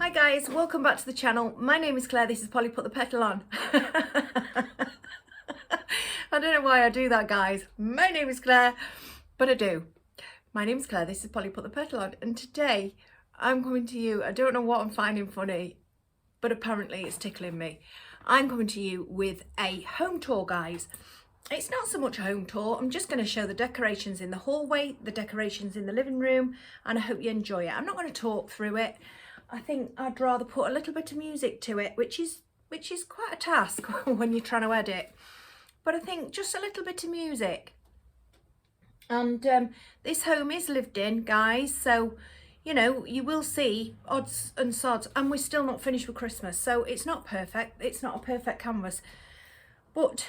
Hi guys, welcome back to the channel. My name is Claire, this is Polly Put the Petal On. I don't know why I do that, guys. My name is Claire, but I do. My name is Claire, this is Polly Put the Petal On, and today I'm coming to you, I don't know what I'm finding funny, but apparently it's tickling me. I'm coming to you with a home tour, guys. It's not so much a home tour, I'm just going to show the decorations in the hallway, the decorations in the living room, and I hope you enjoy it. I'm not going to talk through it. I think I'd rather put a little bit of music to it, which is quite a task when you're trying to edit. But I think just a little bit of music. And this home is lived in, guys, so you know, you will see odds and sods, and we're still not finished with Christmas, so it's not perfect. It's not a perfect canvas, but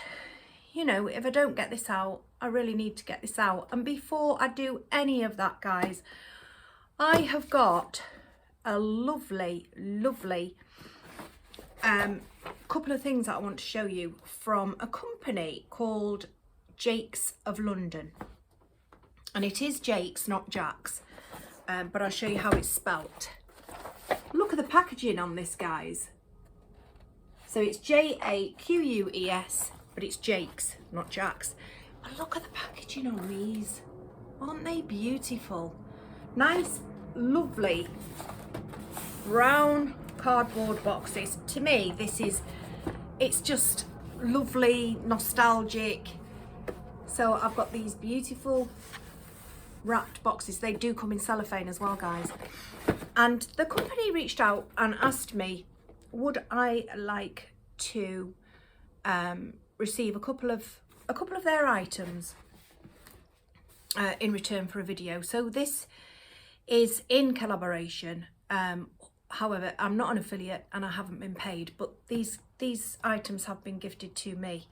you know, if I don't get this out, I really need to get this out. And before I do any of that, guys, I have got a lovely couple of things that I want to show you from a company called Jaques of London. And it is Jaques, not Jaques, but I'll show you how it's spelt. Look at the packaging on this, guys. So it's Jaques, but it's Jaques, not Jaques. And look at the packaging on these. Aren't they beautiful? Nice, lovely brown cardboard boxes. To me, it's just lovely, nostalgic. So I've got these beautiful wrapped boxes. They do come in cellophane as well, guys. And the company reached out and asked me, would I like to receive a couple of their items in return for a video. So this is in collaboration. However, I'm not an affiliate and I haven't been paid, but these items have been gifted to me.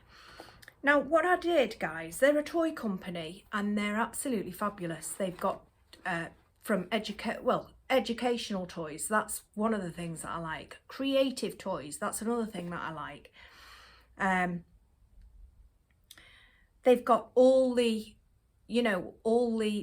Now, what I did, guys, they're a toy company and they're absolutely fabulous. They've got from educational toys. That's one of the things that I like. Creative toys. That's another thing that I like. They've got all the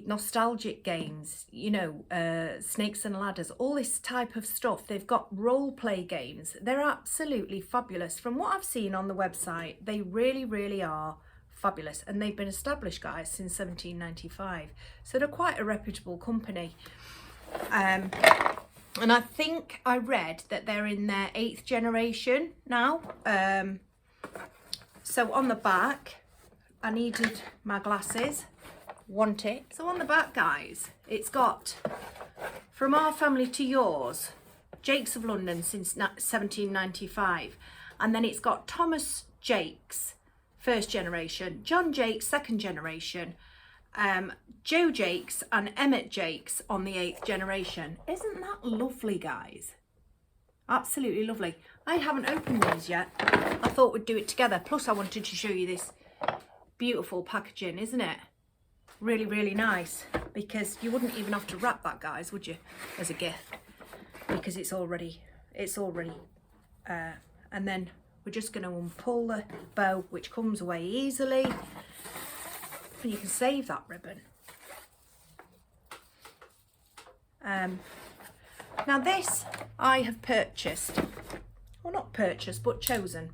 nostalgic games, Snakes and Ladders, all this type of stuff. They've got role play games. They're absolutely fabulous. From what I've seen on the website, they really are fabulous. And they've been established, guys, since 1795. So they're quite a reputable company. And I think I read that they're in their 8th generation now. So on the back, I needed my glasses. Want it. So on the back, guys, it's got from our family to yours, Jaques of London since 1795, and then it's got Thomas Jaques, 1st generation, John Jaques, 2nd generation, Joe Jaques and Emmett Jaques on the 8th generation. Isn't that lovely, guys? Absolutely lovely. I haven't opened these yet. I thought we'd do it together. Plus I wanted to show you this beautiful packaging, isn't it? Really nice, because you wouldn't even have to wrap that, guys, would you, as a gift, because it's already and then we're just going to unpull the bow, which comes away easily, and you can save that ribbon. Now this I have purchased, well, not purchased, but chosen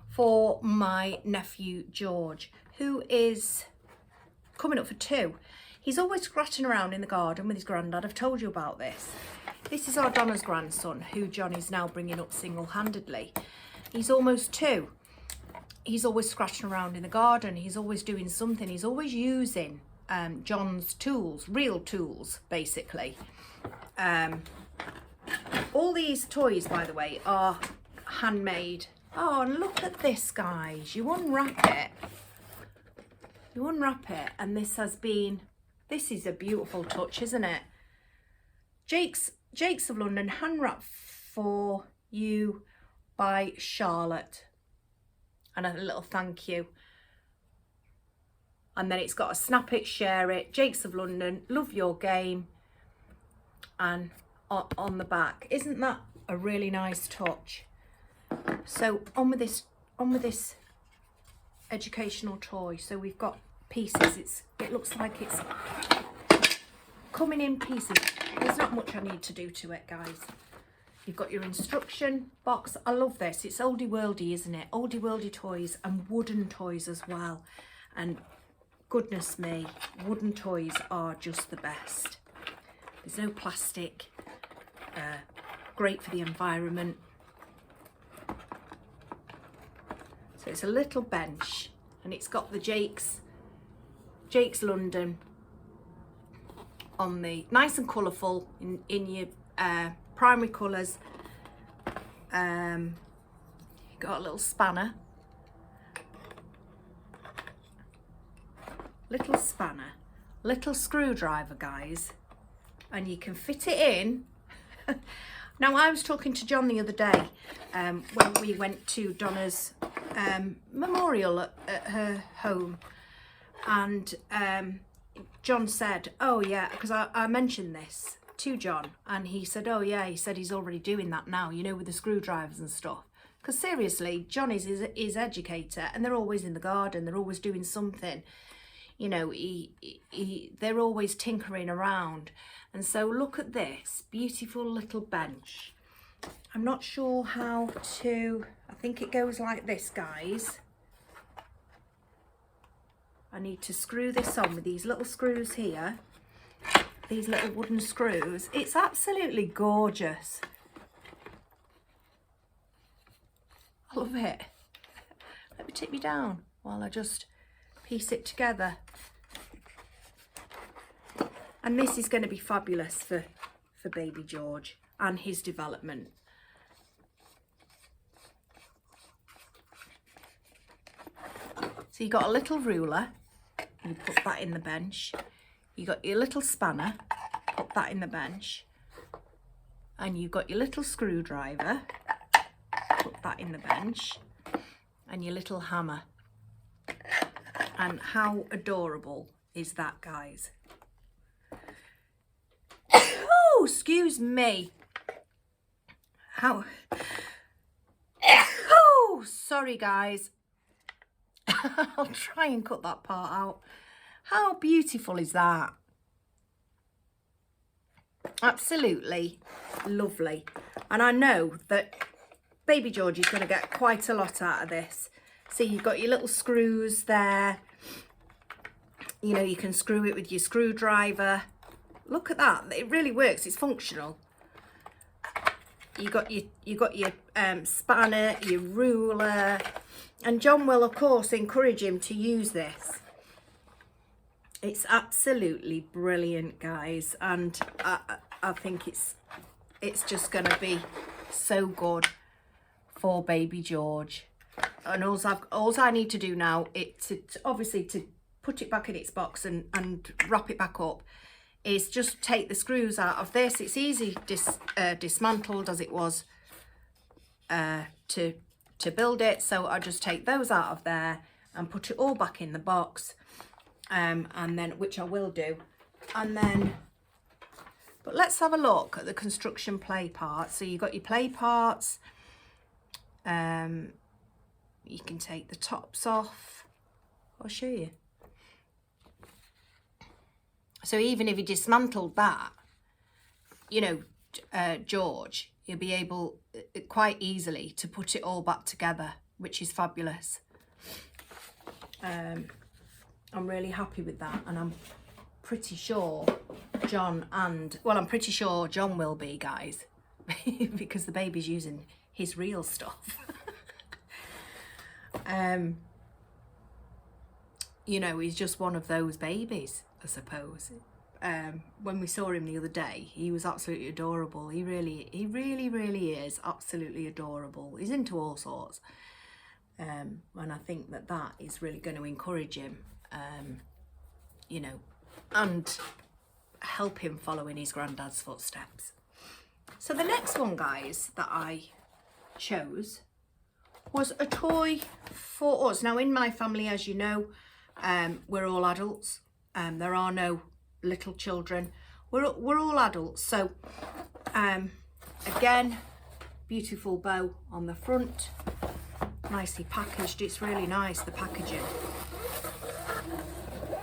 for my nephew George, who is coming up for 2. He's always scratching around in the garden with his granddad. I've told you about this. This is our Donna's grandson, who John is now bringing up single-handedly. He's almost 2. He's always scratching around in the garden. He's always doing something. He's always using John's tools, real tools, basically. All these toys, by the way, are handmade. Oh, and look at this, guys. You unwrap it. And this is a beautiful touch, isn't it? Jaques of London, hand wrapped for you by Charlotte. And a little thank you. And then it's got a snap it, share it, Jaques of London, love your game. And on the back. Isn't that a really nice touch? So on with this educational toy. So we've got pieces. It looks like it's coming in pieces. There's not much I need to do to it, guys. You've got your instruction box. I love this. It's oldie worldy, isn't it? Oldie worldy toys and wooden toys as well. And goodness me, wooden toys are just the best. There's no plastic. Great for the environment. So it's a little bench, and it's got the Jaques London on the nice and colourful in your primary colours. You've got a little spanner, little screwdriver, guys, and you can fit it in. Now, I was talking to John the other day when we went to Donna's memorial at her home, and John said, oh yeah, because I mentioned this to John, and he said, oh yeah, he said he's already doing that now, you know, with the screwdrivers and stuff. Because seriously, John is his educator, and they're always in the garden, they're always doing something, you know, they're always tinkering around. And so look at this beautiful little bench. I'm not sure how to, I think it goes like this, guys. I need to screw this on with these little screws here, these little wooden screws. It's absolutely gorgeous. I love it. Let me tip you down while I just piece it together. And this is going to be fabulous for baby George and his development. So you got a little ruler, you put that in the bench. You got your little spanner, put that in the bench. And you've got your little screwdriver, put that in the bench. And your little hammer. And how adorable is that, guys? Oh, excuse me. How? Oh, sorry, guys. I'll try and cut that part out. How beautiful is that? Absolutely lovely. And I know that baby George is going to get quite a lot out of this. See, you've got your little screws there. You know, you can screw it with your screwdriver. Look at that. It really works. It's functional. You got your spanner, your ruler, and John will of course encourage him to use this. It's absolutely brilliant, guys, and I think it's just going to be so good for baby George. And all I need to do now is obviously to put it back in its box and wrap it back up, is just take the screws out of this. It's easy dismantled as it was to build it. So I just take those out of there and put it all back in the box, and then, which I will do, and then, but let's have a look at the construction play parts. So you've got your play parts. You can take the tops off. I'll show you. So even if you dismantled that, you know, George, you'll be able quite easily to put it all back together, which is fabulous. I'm really happy with that, and I'm pretty sure I'm pretty sure John will be, guys, because the baby's using his real stuff. You know, he's just one of those babies, I suppose. When we saw him the other day, he was absolutely adorable. He really is absolutely adorable. He's into all sorts, and I think that is really going to encourage him, you know, and help him follow in his granddad's footsteps. So the next one, guys, that I chose was a toy for us. Now, in my family, as you know, we're all adults. There are no little children. We're all adults. So again, beautiful bow on the front, nicely packaged. It's really nice, the packaging.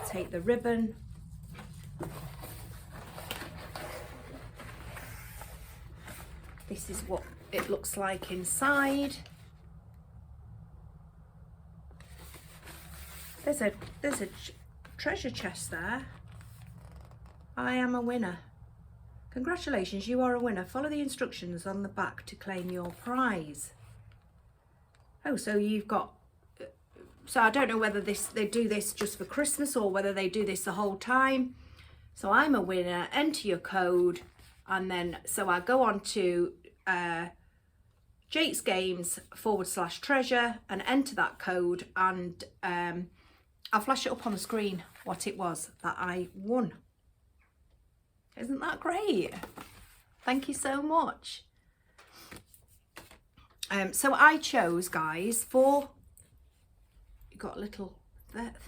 Take the ribbon, This is what it looks like inside. There's a treasure chest there. I am a winner. Congratulations, you are a winner. Follow the instructions on the back to claim your prize. Oh, so you've got, so I don't know whether they do this just for Christmas or whether they do this the whole time. So I'm a winner, enter your code, and then, so I go on to Jaques Games /treasure and enter that code, and I'll flash it up on the screen what it was that I won. Isn't that great? Thank you so much. So I chose, guys, for, you got a little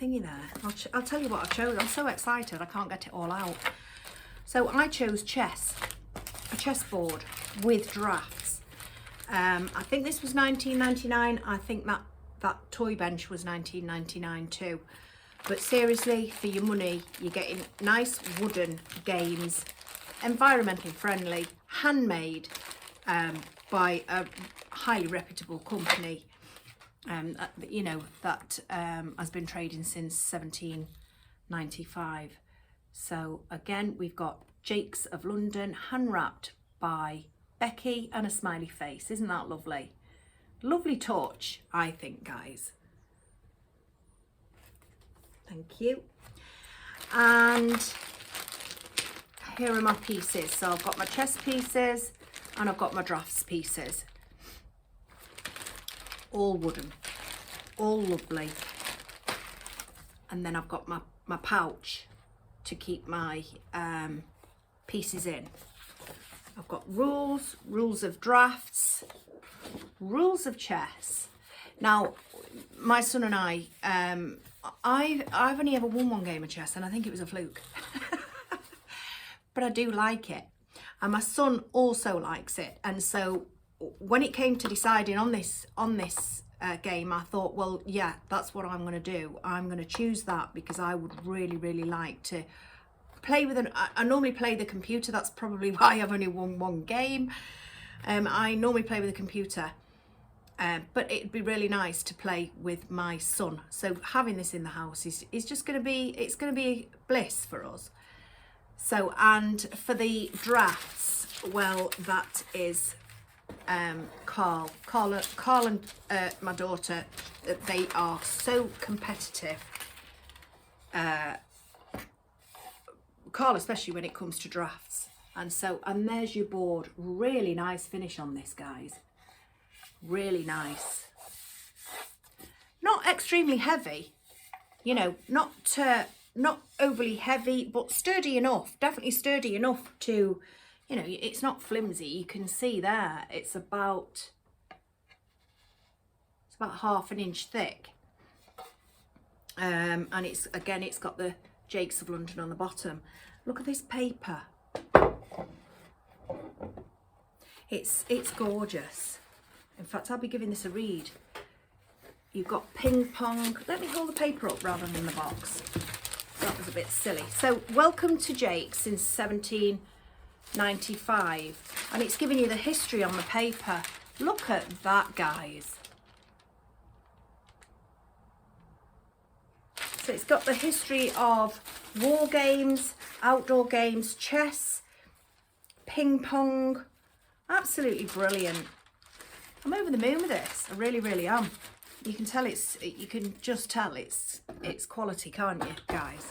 thingy there. I'll tell you what I chose. I'm so excited, I can't get it all out. So I chose chess, a chessboard with drafts. I think this was 19.99. I think that toy bench was 19.99 too. But seriously, for your money, you're getting nice wooden games, environmental friendly, handmade by a highly reputable company, you know, that has been trading since 1795. So again, we've got Jaques of London, hand wrapped by Becky, and a smiley face. Isn't that lovely? Lovely touch, I think, guys. Thank you. And here are my pieces. So I've got my chess pieces and I've got my drafts pieces. All wooden, all lovely. And then I've got my pouch to keep my pieces in. I've got rules of drafts, rules of chess. Now, my son and I've only ever won one game of chess, and I think it was a fluke. But I do like it, and my son also likes it. And so when it came to deciding on this game, I thought, well, yeah, that's what I'm going to do. I'm going to choose that because I would really like to play with I normally play the computer. That's probably why I've only won one game. I normally play with a computer, but it'd be really nice to play with my son. So having this in the house is just going to be, it's going to be bliss for us. So, and for the drafts, well, that is Carl and my daughter. They are so competitive. Carl, especially when it comes to drafts. And there's your board. Really nice finish on this, guys. Really nice. Not extremely heavy, you know, not overly heavy, but sturdy enough. Definitely sturdy enough to, you know, it's not flimsy. You can see there, it's about ½ an inch thick. And it's got the Jaques of London on the bottom. Look at this paper. It's gorgeous. In fact, I'll be giving this a read. You've got ping pong. Let me hold the paper up rather than the box. That was a bit silly. So, welcome to Jaques since 1795. And it's giving you the history on the paper. Look at that, guys. So it's got the history of war games, outdoor games, chess, ping pong. Absolutely brilliant. I'm over the moon with this. I really am. You can tell you can just tell it's quality, can't you, guys?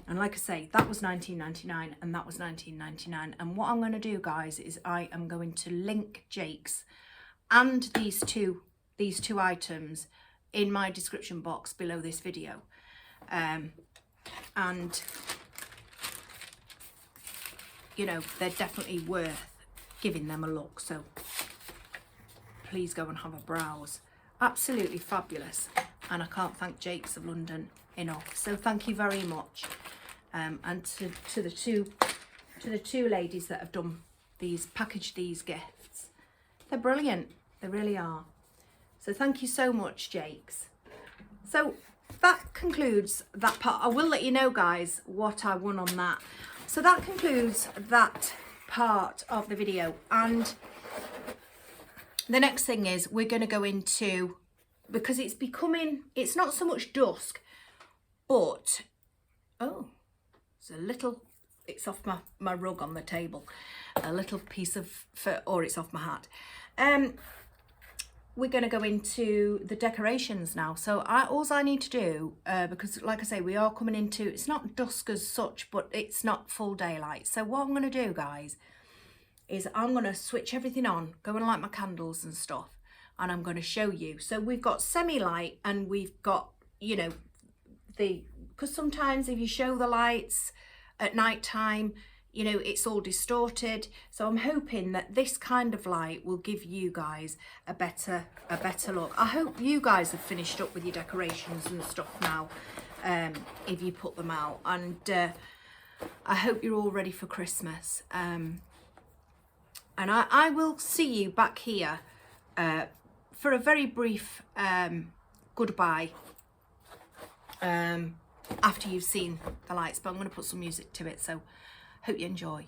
And like I say, that was 1999 and that was 1999. And what I'm going to do, guys, is I am going to link Jaques and these two items in my description box below this video. And you know, they're definitely worth giving them a look, so please go and have a browse. Absolutely fabulous, and I can't thank Jaques of London enough, so thank you very much. And to the two ladies that have packaged these gifts. They're brilliant, they really are. So thank you so much, Jaques. So that concludes that part. I will let you know, guys, what I won on that. So that concludes that part of the video. And the next thing is we're going to go into, because it's not so much dusk, but, oh, it's off my rug on the table, a little piece of fur, or it's off my hat. We're going to go into the decorations now. So all I need to do, because like I say, we are coming into, it's not dusk as such, but it's not full daylight. So what I'm going to do, guys, is I'm going to switch everything on, go and light my candles and stuff, and I'm going to show you. So we've got semi-light, and we've got, you know, because sometimes if you show the lights at night time, you know, it's all distorted. So I'm hoping that this kind of light will give you guys a better look. I hope you guys have finished up with your decorations and stuff now, if you put them out, and I hope you're all ready for Christmas. And I will see you back here for a very brief goodbye after you've seen the lights, but I'm going to put some music to it, so hope you enjoy.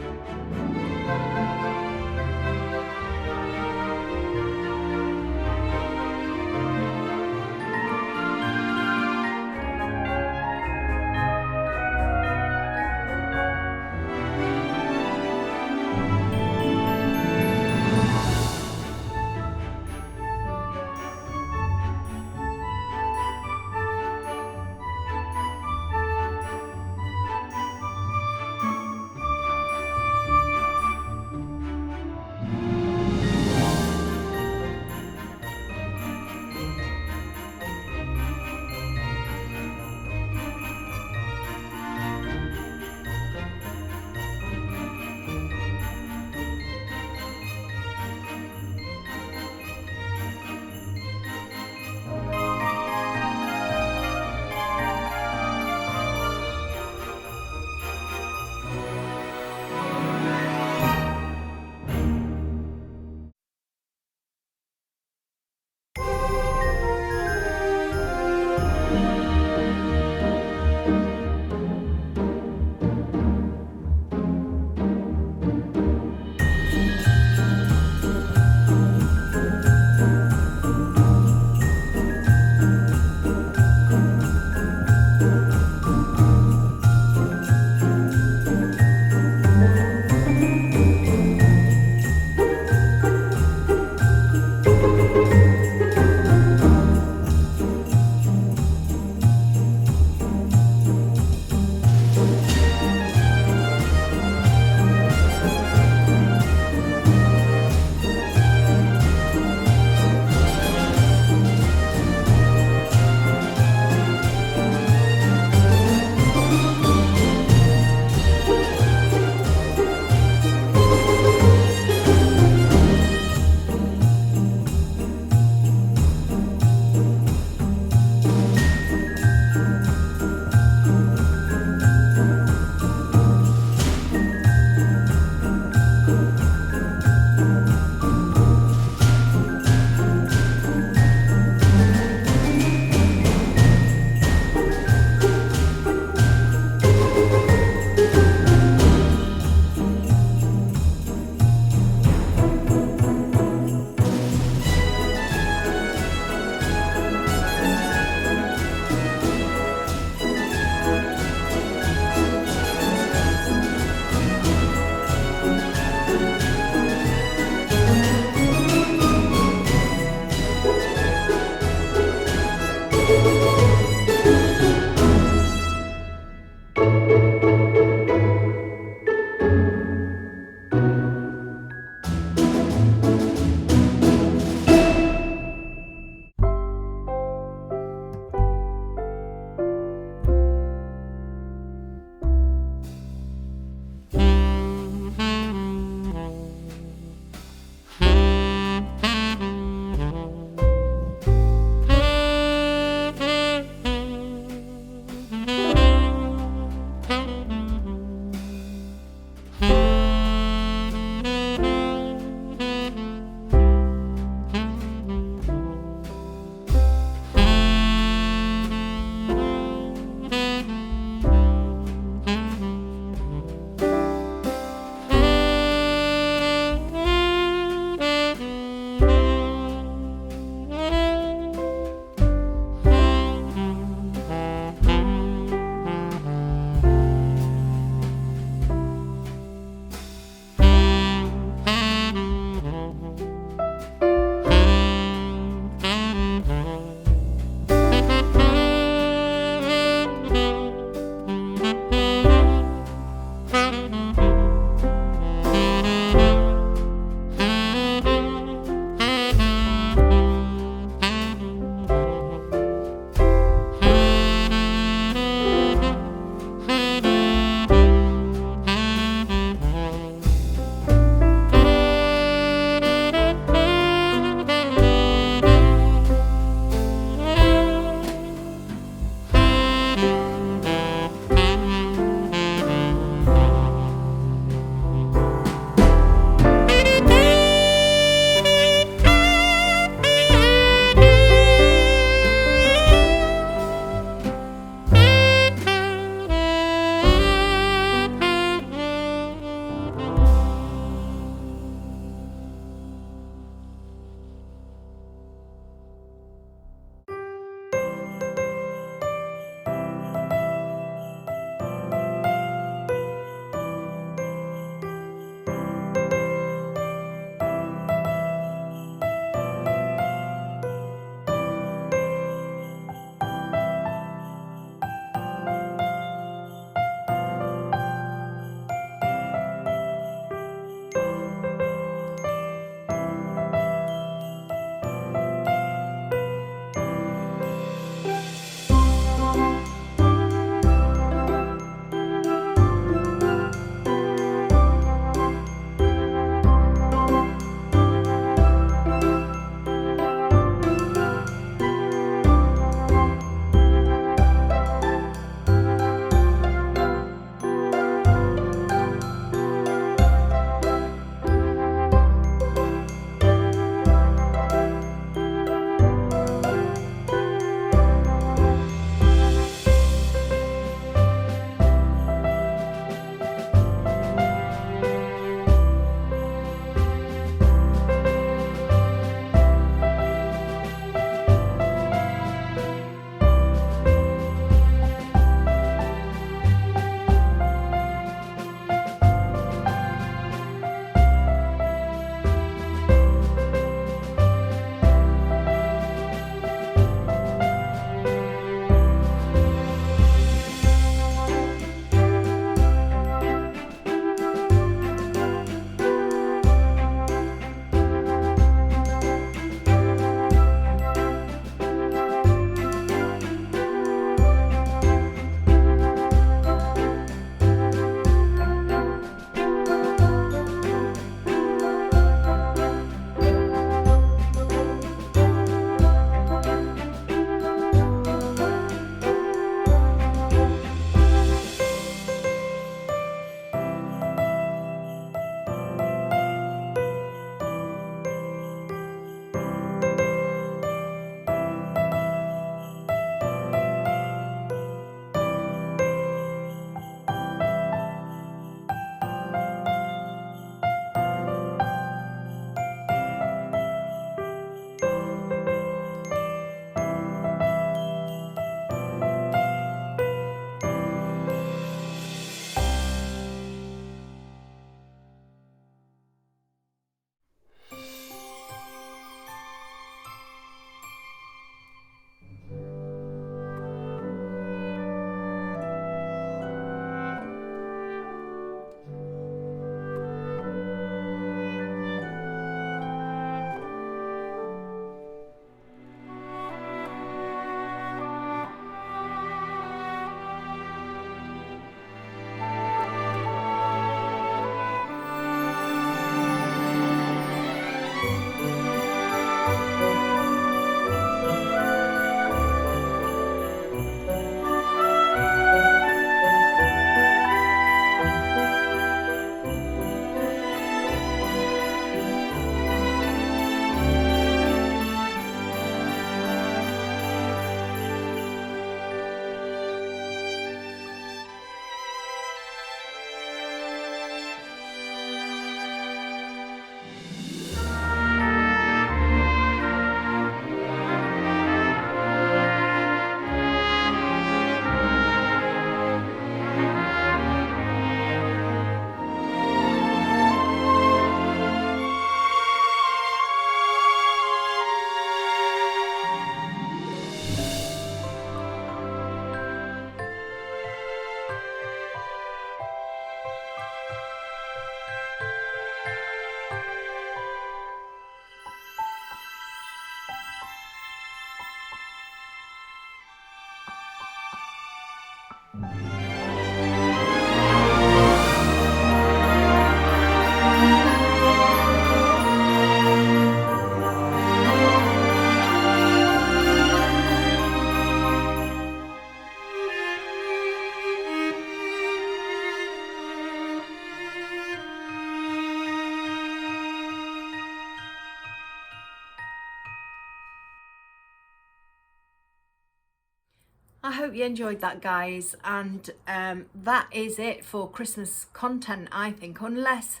I hope you enjoyed that, guys, and that is it for Christmas content, I think, unless,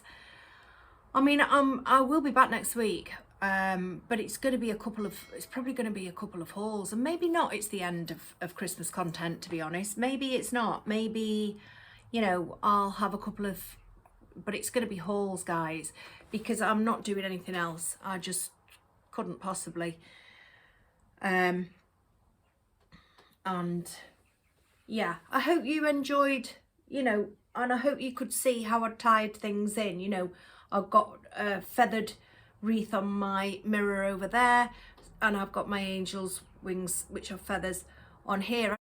I mean, I will be back next week, but it's going to be it's probably going to be a couple of hauls, and maybe not, it's the end of Christmas content, to be honest. Maybe it's not, maybe, you know, I'll have a couple of, but it's going to be hauls, guys, because I'm not doing anything else. I just couldn't possibly. And yeah, I hope you enjoyed, you know, and I hope you could see how I tied things in. You know, I've got a feathered wreath on my mirror over there, and I've got my angel's wings, which are feathers, on here.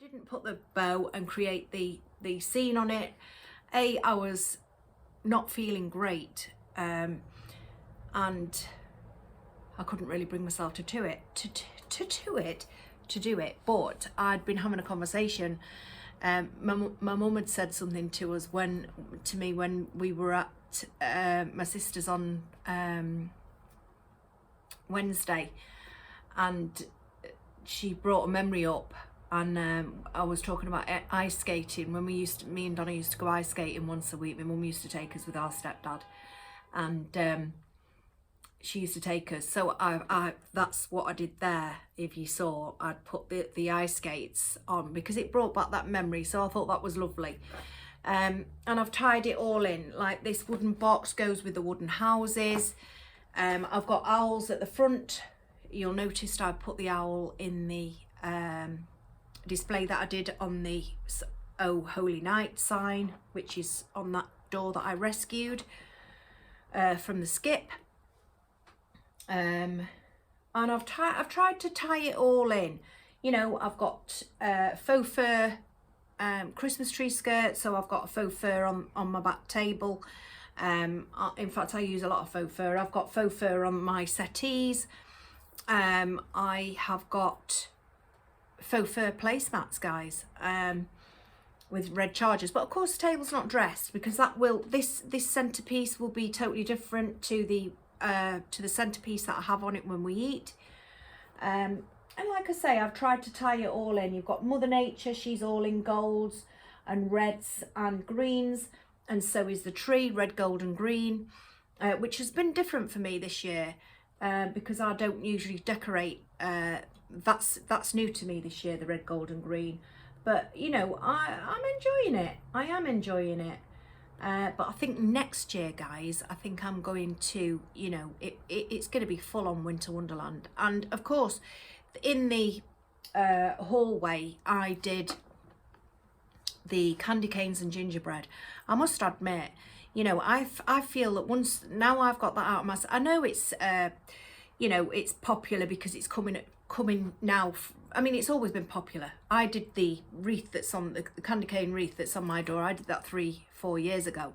I didn't put the bow and create the scene on it. I was not feeling great, and I couldn't really bring myself to do it. But I'd been having a conversation. My mum had said something to us when we were at my sister's on Wednesday, and she brought a memory up. And I was talking about ice skating when me and Donna used to go ice skating once a week. My mum used to take us with our stepdad, and she used to take us. So I that's what I did there. If you saw, I'd put the ice skates on because it brought back that memory. So I thought that was lovely. And I've tied it all in. Like, this wooden box goes with the wooden houses. I've got owls at the front. You'll notice I put the owl in the display that I did on the Oh Holy Night sign, which is on that door that I rescued from the skip. And I've tried to tie it all in. You know, I've got faux fur Christmas tree skirt, so I've got a faux fur on my back table. In fact, I use a lot of faux fur. I've got faux fur on my settees. I have got faux fur placemats, guys, with red chargers, but of course the table's not dressed because this centerpiece will be totally different to the centerpiece that I have on it when we eat. And like I say, I've tried to tie it all in. You've got Mother Nature, she's all in golds and reds and greens, and so is the tree, red, gold and green, which has been different for me this year because I don't usually decorate. That's new to me this year, the red, gold and green, but you know, I'm enjoying it. I am enjoying it. But I think next year, guys, I think I'm going to, you know, it's going to be full on Winter Wonderland. And of course, in the hallway, I did the candy canes and gingerbread. I must admit, you know, I feel that once, now I've got that out of my, I know it's, you know, it's popular because it's coming now. I mean, it's always been popular. I did the wreath that's on the candy cane wreath that's on my door. I did that 3-4 years ago.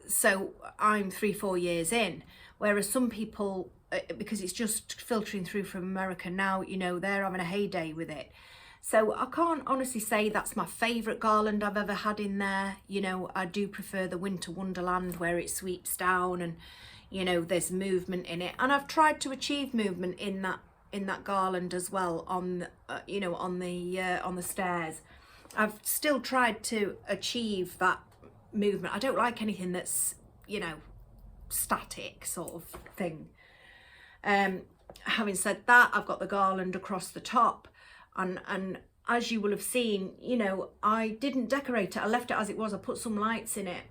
So I'm 3-4 years in, whereas some people, because it's just filtering through from America now, you know, they're having a heyday with it. So I can't honestly say that's my favourite garland I've ever had in there. You know, I do prefer the Winter Wonderland where it sweeps down and, you know, there's movement in it. And I've tried to achieve movement in that garland as well on, you know, on the stairs. I've still tried to achieve that movement. I don't like anything that's, you know, static sort of thing. Having said that, I've got the garland across the top, and as you will have seen, you know, I didn't decorate it. I left it as it was. I put some lights in it,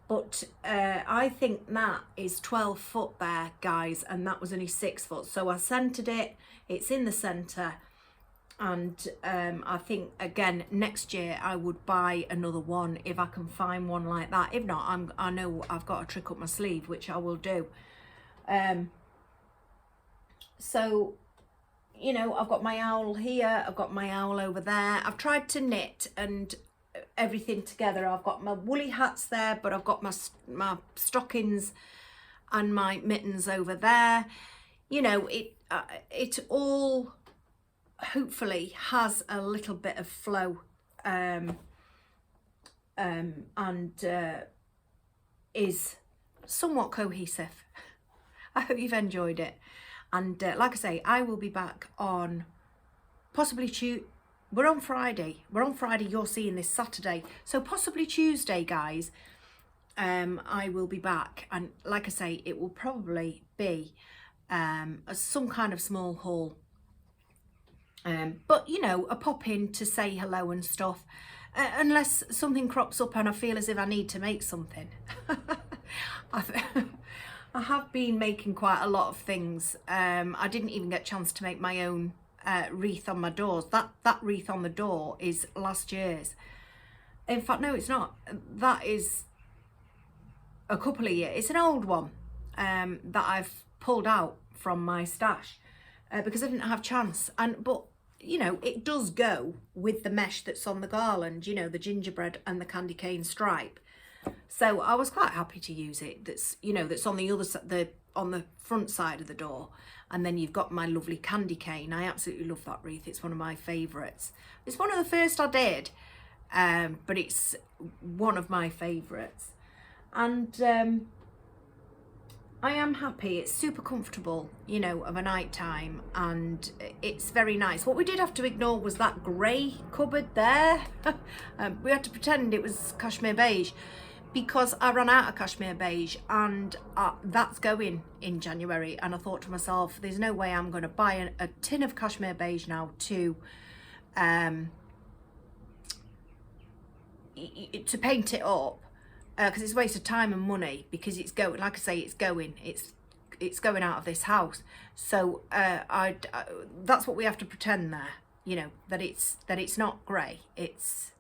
but I think that is 12 foot there, guys, and that was only 6 foot. So I centered it. It's in the center, and I think again next year I would buy another one if I can find one like that. If not, I know I've got a trick up my sleeve, which I will do. So, you know, I've got my owl here, I've got my owl over there. I've tried to knit and everything together. I've got my woolly hats there, but I've got my stockings and my mittens over there. You know, it all hopefully has a little bit of flow and is somewhat cohesive. I hope you've enjoyed it, and like I say, I will be back on possibly we're on Friday, you're seeing this Saturday, so possibly Tuesday, guys. I will be back, and like I say, it will probably be some kind of small haul, but you know, a pop in to say hello and stuff, unless something crops up and I feel as if I need to make something. I have been making quite a lot of things. I didn't even get a chance to make my own wreath on my doors. That wreath on the door is last year's. In fact, no, it's not. That is a couple of years. It's an old one that I've pulled out from my stash because I didn't have chance. But you know, it does go with the mesh that's on the garland, you know, the gingerbread and the candy cane stripe. So I was quite happy to use it. That's, you know, that's on the other side, on the front side of the door. And then you've got my lovely candy cane. I absolutely love that wreath. It's one of my favourites. It's one of the first I did, but it's one of my favourites. And I am happy. It's super comfortable, you know, of a night time, and it's very nice. What we did have to ignore was that grey cupboard there. We had to pretend it was cashmere beige because I ran out of cashmere beige, and that's going in January. And I thought to myself, there's no way I'm going to buy a tin of cashmere beige now to paint it up. Because it's a waste of time and money, because it's going, like I say, it's going out of this house. So that's what we have to pretend there, you know, that it's not grey. It's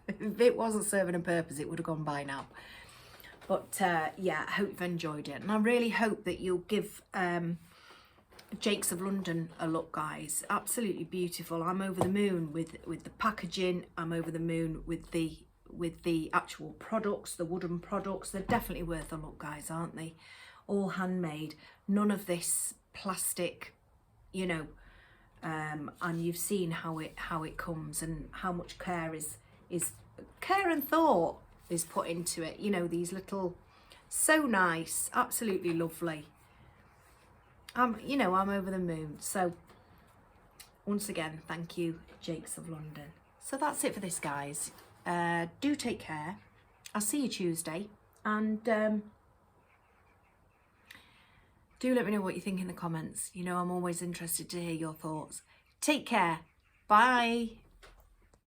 if it wasn't serving a purpose, it would have gone by now. But yeah, I hope you've enjoyed it, and I really hope that you'll give Jaques of London a look, guys. Absolutely beautiful. I'm over the moon with the packaging. I'm over the moon with the actual products, the wooden products. They're definitely worth a look, guys, aren't they? All handmade, none of this plastic, you know, and you've seen how it comes, and how much care is care and thought is put into it, you know. These little, so nice, absolutely lovely. You know, I'm over the moon. So once again, thank you, Jaques of London. So that's it for this, guys. Do take care. I'll see you Tuesday, and do let me know what you think in the comments. You know, I'm always interested to hear your thoughts. Take care. Bye.